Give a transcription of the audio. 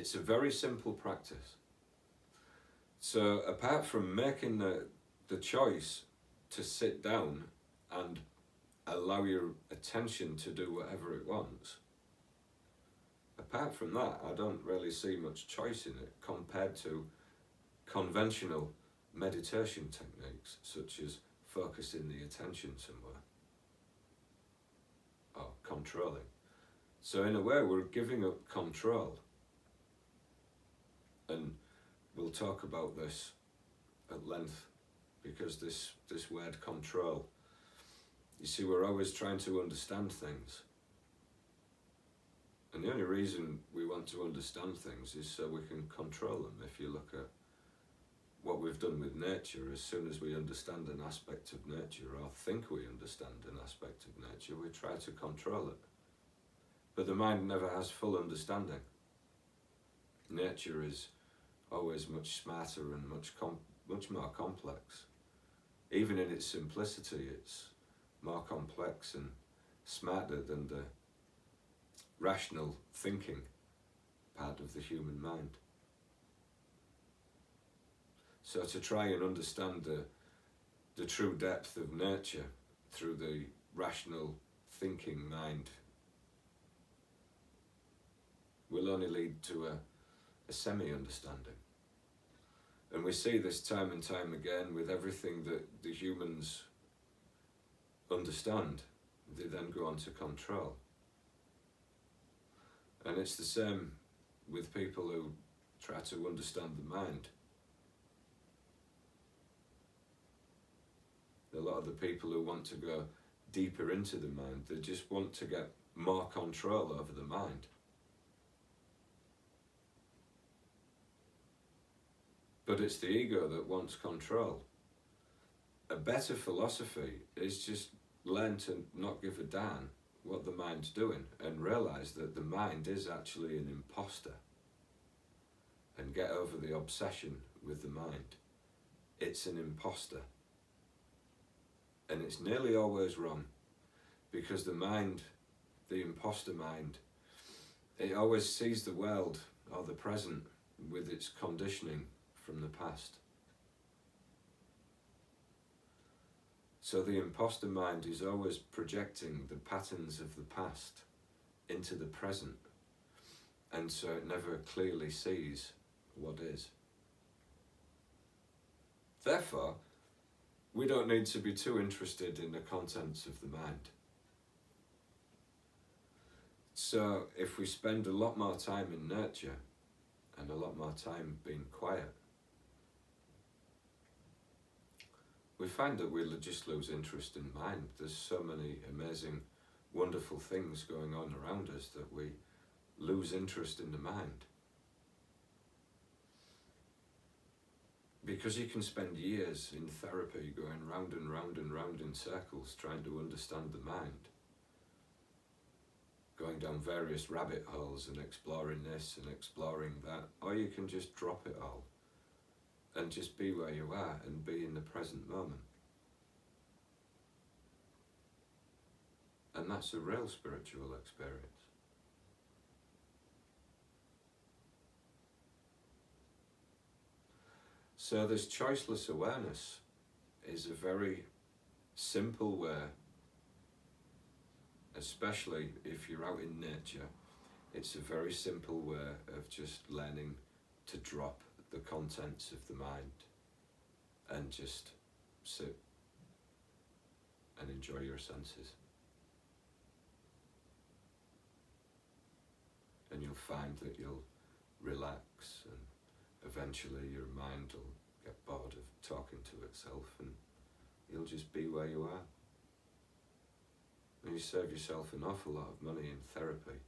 It's a very simple practice. So apart from making the choice to sit down and allow your attention to do whatever it wants, apart from that, I don't really see much choice in it compared to conventional meditation techniques such as focusing the attention somewhere or controlling. So in a way, we're giving up control. And we'll talk about this at length, because this word control, you see, we're always trying to understand things. And the only reason we want to understand things is so we can control them. If you look at what we've done with nature, as soon as we understand an aspect of nature, or think we understand an aspect of nature, we try to control it. But the mind never has full understanding. Nature is always much smarter and much more complex. Even in its simplicity, it's more complex and smarter than the rational thinking part of the human mind. So to try and understand the true depth of nature through the rational thinking mind will only lead to a semi-understanding. And we see this time and time again with everything that the humans understand, they then go on to control. And it's the same with people who try to understand the mind. A lot of the people who want to go deeper into the mind, they just want to get more control over the mind. But it's the ego that wants control. A better philosophy is just learn to not give a damn what the mind's doing and realize that the mind is actually an imposter, and get over the obsession with the mind. It's an imposter. And it's nearly always wrong, because the mind, the imposter mind, it always sees the world or the present with its conditioning from the past. So the imposter mind is always projecting the patterns of the past into the present, and so it never clearly sees what is. Therefore, we don't need to be too interested in the contents of the mind. So if we spend a lot more time in nurture and a lot more time being quiet, we find that we'll just lose interest in mind. There's so many amazing, wonderful things going on around us that we lose interest in the mind. Because you can spend years in therapy going round and round and round in circles trying to understand the mind, going down various rabbit holes and exploring this and exploring that, or you can just drop it all and just be where you are and be in the present moment. And that's a real spiritual experience. So this choiceless awareness is a very simple way, especially if you're out in nature, it's a very simple way of just learning to drop the contents of the mind and just sit and enjoy your senses. And you'll find that you'll relax, and eventually your mind will get bored of talking to itself and you'll just be where you are. And you save yourself an awful lot of money in therapy